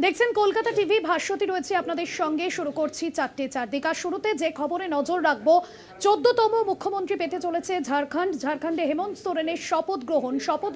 দেখছেন কলকাতা টিভি, ভাস্বতী রয়েছে আপনাদের সঙ্গে। শুরু করছি 4টে চারদিক। আর শুরুতে যে খবরে নজর রাখবো, 14তম মুখ্যমন্ত্রী পেতে চলেছে ঝাড়খণ্ড। ঝাড়খণ্ডে হেমন্ত সোরেনের শপথ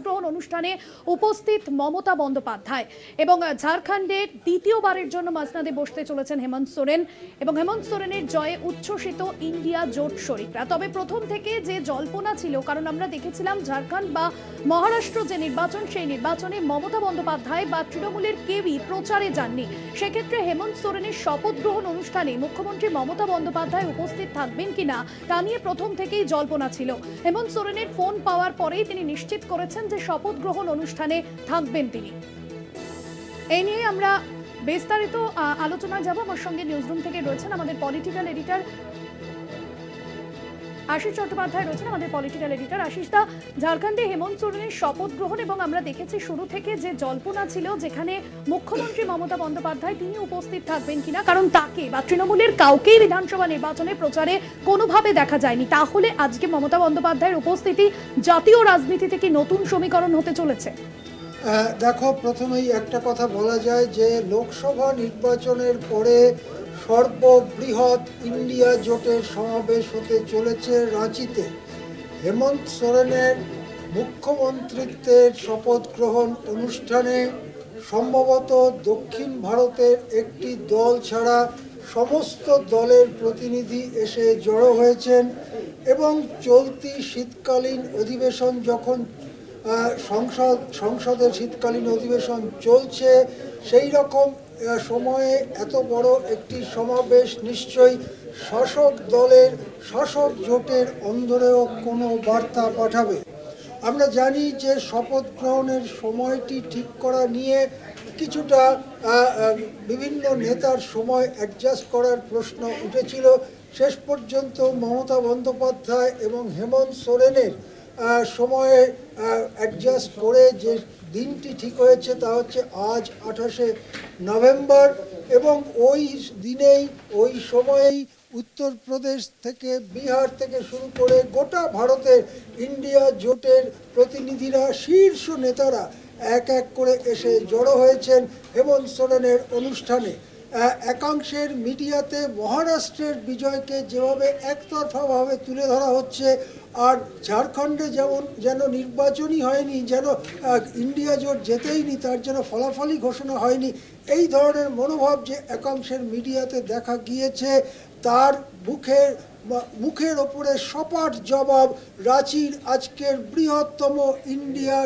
গ্রহণ অনুষ্ঠানে উপস্থিত মমতা বন্দ্যোপাধ্যায়। এবং ঝাড়খণ্ডের দ্বিতীয়বারের জন্য মাসনাদে বসতে চলেছেন হেমন্ত সোরেন। এবং হেমন্ত সোরেনের জয়ে উচ্ছ্বসিত ইন্ডিয়া জোট শরিকরা। তবে প্রথম থেকে যে জল্পনা ছিল, কারণ আমরা দেখেছিলাম ঝাড়খণ্ড বা মহারাষ্ট্র যে নির্বাচন, সেই নির্বাচনে মমতা বন্দ্যোপাধ্যায় বা তৃণমূলের কেউই প্রচারে যাননি। সেক্ষেত্রে হেমন্ত সোরেনের শপথ গ্রহণ অনুষ্ঠানে মুখ্যমন্ত্রী মমতা বন্দ্যোপাধ্যায় উপস্থিত থাকবেন কিনা তা নিয়ে প্রথম থেকেই জল্পনা ছিল। হেমন্ত সোরেনের ফোন পাওয়ার পরেই তিনি নিশ্চিত করেছেন যে শপথ গ্রহণ অনুষ্ঠানে থাকবেন তিনি। এই নিয়ে আমরা বিস্তারিত আলোচনায় যাব। আমার সঙ্গে নিউজরুম থেকে রয়েছেন আমাদের পলিটিক্যাল এডিটর আশিস চট্টোপাধ্যায় রয়েছেন, আমাদের পলিটিক্যাল এডিটর। আশিস দা, ঝাড়খণ্ডে হেমন্ত সোরেনের শপথ গ্রহণ এবং আমরা দেখেছি শুরু থেকে যে জল্পনা ছিল, যেখানে মুখ্যমন্ত্রী মমতা বন্দ্যোপাধ্যায় তিনি উপস্থিত থাকবেন কিনা, কারণ তাকে বা তৃণমূলের কাউকেই বিধানসভা নির্বাচনে প্রচারে কোনোভাবে দেখা যায়নি। তাহলে আজকে মমতা বন্দ্যোপাধ্যায়ের উপস্থিতি জাতীয় রাজনীতি থেকে নতুন সমীকরণ হতে চলেছে। দেখো, প্রথমেই একটা কথা বলা যায় যে লোকসভা নির্বাচনের পরে সর্ববৃহৎ ইন্ডিয়া জোটের সমাবেশ হতে চলেছে রাঁচিতে। হেমন্ত সোরেনের মুখ্যমন্ত্রিত্বের শপথ গ্রহণ অনুষ্ঠানে সম্ভবত দক্ষিণ ভারতের একটি দল ছাড়া সমস্ত দলের প্রতিনিধি এসে জড়ো হয়েছেন। এবং চলতি শীতকালীন অধিবেশন যখন সংসদের শীতকালীন অধিবেশন চলছে, সেই রকম সময়ে এত বড় একটি সমাবেশ নিশ্চয়ই শাসক দলের, শাসক জোটের অন্দরেও কোনো বার্তা পাঠাবে। আমরা জানি যে শপথ গ্রহণের সময়টি ঠিক করা নিয়ে কিছুটা বিভিন্ন নেতার সময় অ্যাডজাস্ট করার প্রশ্ন উঠেছিল। শেষ পর্যন্ত মমতা বন্দ্যোপাধ্যায় এবং হেমন্ত সোরেনের সময়ে অ্যাডজাস্ট করে যে দিনটি ঠিক হয়েছে তা হচ্ছে আজ 28শে নভেম্বর। এবং ওই দিনেই, ওই সময়েই উত্তরপ্রদেশ থেকে, বিহার থেকে শুরু করে গোটা ভারতের ইন্ডিয়া জোটের প্রতিনিধিরা, শীর্ষ নেতারা এক এক করে এসে জড়ো হয়েছেন হেমন্ত সোরেনের অনুষ্ঠানে। একাংশের মিডিয়াতে মহারাষ্ট্রের বিজয়কে যেভাবে একতরফাভাবে তুলে ধরা হচ্ছে, আর ঝাড়খণ্ডে যেন নির্বাচনই হয়নি, যেন ইন্ডিয়া জোট যেতেইনি, তার যেন ফলাফলই ঘোষণা হয়নি, এই ধরনের মনোভাব যে একাংশের মিডিয়াতে দেখা গিয়েছে, তার মুখের ওপরে সপাট জবাব রাঁচির আজকের বৃহত্তম ইন্ডিয়া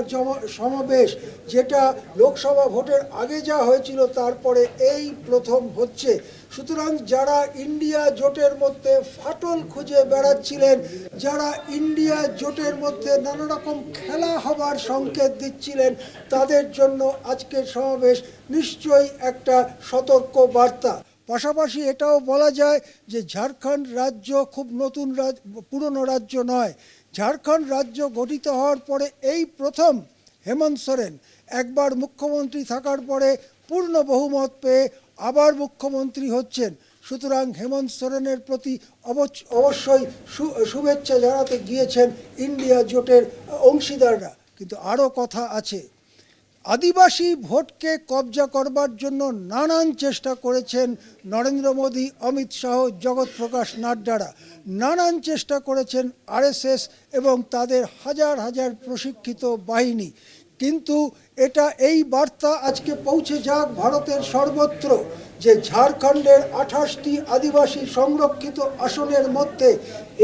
সমাবেশ, যেটা লোকসভা ভোটের আগে যা হয়েছিল তারপরে এই প্রথম হচ্ছে। সুতরাং যারা ইন্ডিয়া জোটের মধ্যে ফাটল খুঁজে বেড়াচ্ছিলেন, যারা ইন্ডিয়া জোটের মধ্যে নানা রকম খেলা হবার সংকেত দিচ্ছিলেন, তাদের জন্য আজকের সমাবেশ নিশ্চয়ই একটা সতর্ক বার্তা। পাশাপাশি এটাও বলা যায় যে ঝাড়খণ্ড রাজ্য খুব নতুন পুরনো রাজ্য নয়। ঝাড়খণ্ড রাজ্য গঠিত হওয়ার পরে এই প্রথম হেমন্ত সোরেন একবার মুখ্যমন্ত্রী থাকার পরে পূর্ণ বহুমত পেয়ে আবার মুখ্যমন্ত্রী হচ্ছেন। সুতরাং হেমন্ত সোরেনের প্রতি অবশ্যই শুভেচ্ছা জানাতে গিয়েছেন ইন্ডিয়া জোটের অংশীদাররা। কিন্তু আরও কথা আছে। আদিবাসী ভোটকে কবজা করবার জন্য নানান চেষ্টা করেছেন নরেন্দ্র মোদী, অমিত শাহ, জগৎ প্রকাশ নাড্ডারা। নানান চেষ্টা করেছেন আরএসএস এবং তাদের হাজার হাজার প্রশিক্ষিত বাহিনী। কিন্তু এই বার্তা আজকে পৌঁছে যাক ভারতের সর্বত্র যে ঝাড়খণ্ডের 28টি আদিবাসী সংরক্ষিত আসনের মধ্যে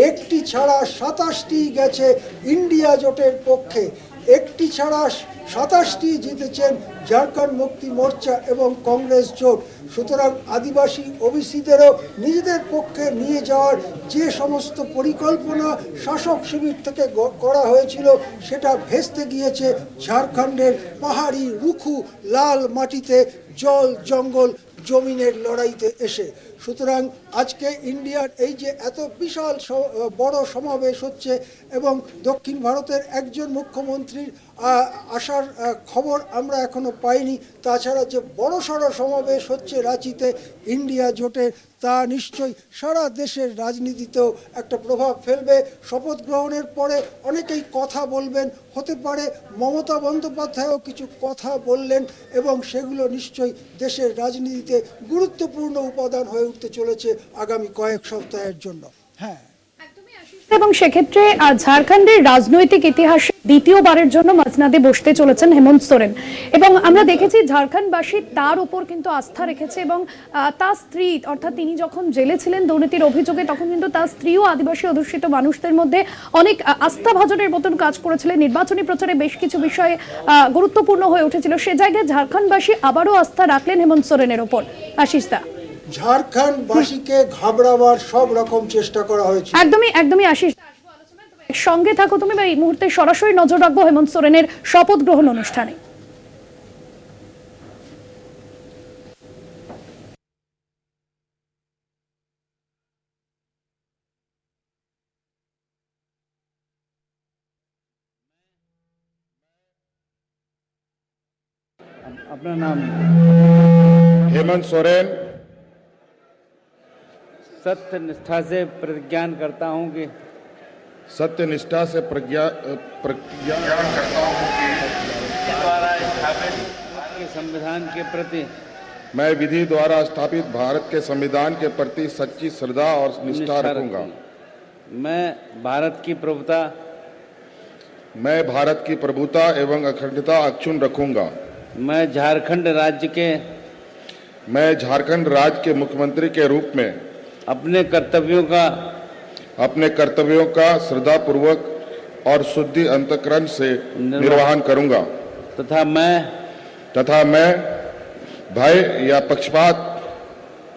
একটি ছাড়া 27টি গেছে ইন্ডিয়া জোটের পক্ষে। একটি ছাড়া 27টি জিতেছেন ঝাড়খণ্ড মুক্তি মোর্চা এবং কংগ্রেস জোট। সুতরাং আদিবাসী ওবিসিদেরও নিজেদের পক্ষে নিয়ে যাওয়ার যে সমস্ত পরিকল্পনা শাসক শিবির থেকে করা হয়েছিল, সেটা ভেস্তে গিয়েছে ঝাড়খণ্ডের পাহাড়ি রুখু লাল মাটিতে জল জঙ্গল জমিনের লড়াইতে এসে। সুতরাং আজকে ইন্ডিয়ার এই যে এত বিশাল বড় সমাবেশ হচ্ছে এবং দক্ষিণ ভারতের একজন মুখ্যমন্ত্রীর আসার খবর আমরা এখনো পাইনি, তাছাড়া যে বড়সড় সমাবেশ হচ্ছে রাঁচিতে ইন্ডিয়া জোটের, তা নিশ্চয়ই সারা দেশের রাজনীতিতেও একটা প্রভাব ফেলবে। শপথ গ্রহণের পরে অনেকেই কথা বলবেন, হতে পারে মমতা বন্দ্যোপাধ্যায়ও কিছু কথা বললেন এবং সেগুলো নিশ্চয়ই দেশের রাজনীতিতে গুরুত্বপূর্ণ উপাদান হয়ে উঠতে চলেছে আগামী কয়েক সপ্তাহের জন্য। হ্যাঁ, এবং সেক্ষেত্রে ঝাড়খণ্ডের রাজনৈতিক ইতিহাসে দ্বিতীয়বারের জন্য মসনাদে বসতে চলেছেন হেমন্ত সোরেন এবং আমরা দেখেছি ঝাড়খণ্ডবাসী তার উপর কিন্তু আস্থা রেখেছে এবং তার স্ত্রী, অর্থাৎ তিনি যখন জেলে ছিলেন দুর্নীতির অভিযোগে, তখন কিন্তু তার স্ত্রীও আদিবাসী অধ্যুষিত মানুষদের মধ্যে অনেক আস্থা ভাজনের মতন কাজ করেছিলেন। নির্বাচনী প্রচারে বেশ কিছু বিষয়ে গুরুত্বপূর্ণ হয়ে উঠেছিল। সে জায়গায় ঝাড়খণ্ডবাসী আবারও আস্থা রাখলেন হেমন্ত সোরেনের ওপর। আশিস দা, ঝাড়খণ্ডবাসীকে ঘাবড়াবার সব রকম চেষ্টা করা হয়েছে। একদমই আশিস সঙ্গে থাকো তুমি, এই মুহূর্তে সরাসরি নজর রাখবো হেমন্ত সোরেনের শপথ গ্রহণ অনুষ্ঠানে। अपना नाम हेमंत सोरेन सत्य निष्ठा से प्रतिज्ञान करता हूं कि सत्य निष्ठा से प्रतिज्ञा करता हूं द्वारा स्थापित के संविधान के प्रति मैं विधि द्वारा स्थापित भारत के संविधान के प्रति सच्ची श्रद्धा और निष्ठा रखूंगा। मैं भारत की प्रभुता एवं अखंडता अक्षुण्ण रखूंगा। मैं झारखंड राज्य के मुख्यमंत्री के रूप में अपने कर्तव्यों का श्रद्धापूर्वक और शुद्धि अंतःकरण से निर्वहन करूंगा तथा मैं भय या पक्षपात,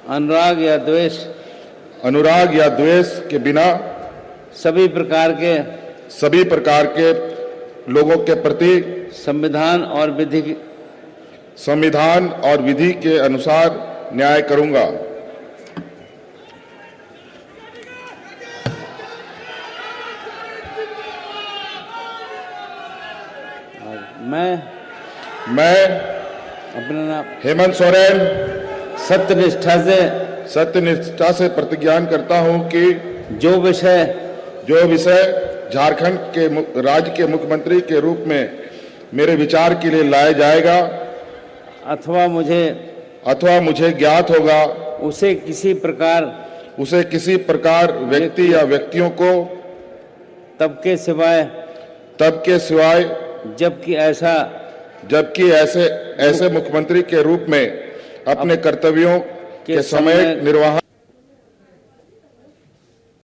अनुराग या द्वेष के बिना सभी प्रकार के लोगों के प्रति संविधान और विधि के अनुसार न्याय करूंगा। मैं अपना नाम हेमंत सोरेन सत्यनिष्ठा से प्रतिज्ञान करता हूं कि जो विषय झारखंड के राज्य के मुख्यमंत्री के रूप में मेरे विचार के लिए लाया जाएगा अथवा मुझे ज्ञात होगा, उसे किसी प्रकार व्यक्ति या व्यक्तियों को तब के सिवाय जबकि ऐसे मुख्यमंत्री के रूप में अपने कर्तव्यों के समय निर्वहन